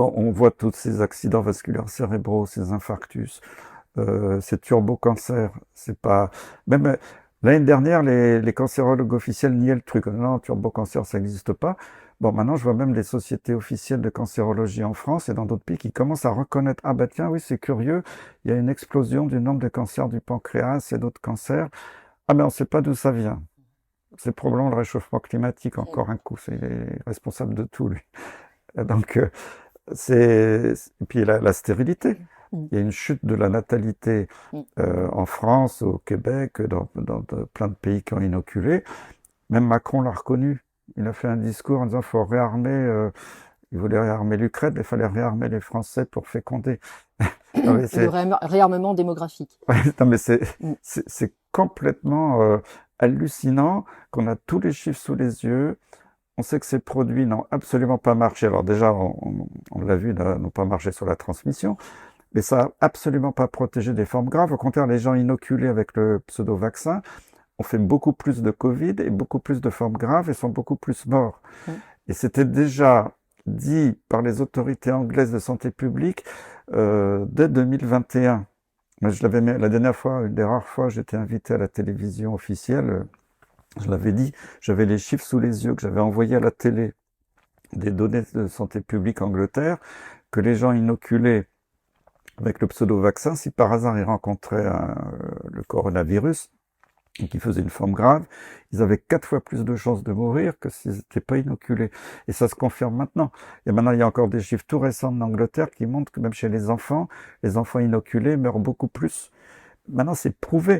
on voit tous ces accidents vasculaires cérébraux, ces infarctus, ces turbocancers. C'est pas même l'année dernière, les cancérologues officiels niaient le truc. Non, turbocancer, ça n'existe pas. Bon, maintenant, je vois même les sociétés officielles de cancérologie en France et dans d'autres pays qui commencent à reconnaître, ah bah tiens, oui, c'est curieux, il y a une explosion du nombre de cancers du pancréas et d'autres cancers. Ah mais on ne sait pas d'où ça vient. C'est probablement le réchauffement climatique, encore un coup, c'est il est responsable de tout, lui. Donc, et puis la stérilité. Mm. Il y a une chute de la natalité Mm. en France, au Québec, dans plein de pays qui ont inoculé. Même Macron l'a reconnu. Il a fait un discours en disant qu'il faut réarmer, il voulait réarmer l'Ukraine, mais il fallait réarmer les Français pour féconder. Non, mais Le c'est, réarmement démographique. ouais, non, mais Mm. c'est complètement hallucinant qu'on a tous les chiffres sous les yeux. On sait que ces produits n'ont absolument pas marché. Alors déjà, on l'a vu, n'ont pas marché sur la transmission, mais ça n'a absolument pas protégé des formes graves. Au contraire, les gens inoculés avec le pseudo-vaccin ont fait beaucoup plus de Covid et beaucoup plus de formes graves et sont beaucoup plus morts. Mm. Et c'était déjà dit par les autorités anglaises de santé publique dès 2021. Moi, je l'avais la dernière fois, une des rares fois, j'étais invité à la télévision officielle. Je l'avais dit, j'avais les chiffres sous les yeux que j'avais envoyés à la télé des données de santé publique Angleterre, que les gens inoculés avec le pseudo-vaccin, si par hasard ils rencontraient le coronavirus, et qui faisaient une forme grave, ils avaient 4 fois plus de chances de mourir que s'ils n'étaient pas inoculés. Et ça se confirme maintenant. Et maintenant, il y a encore des chiffres tout récents en Angleterre qui montrent que même chez les enfants inoculés meurent beaucoup plus. Maintenant, c'est prouvé.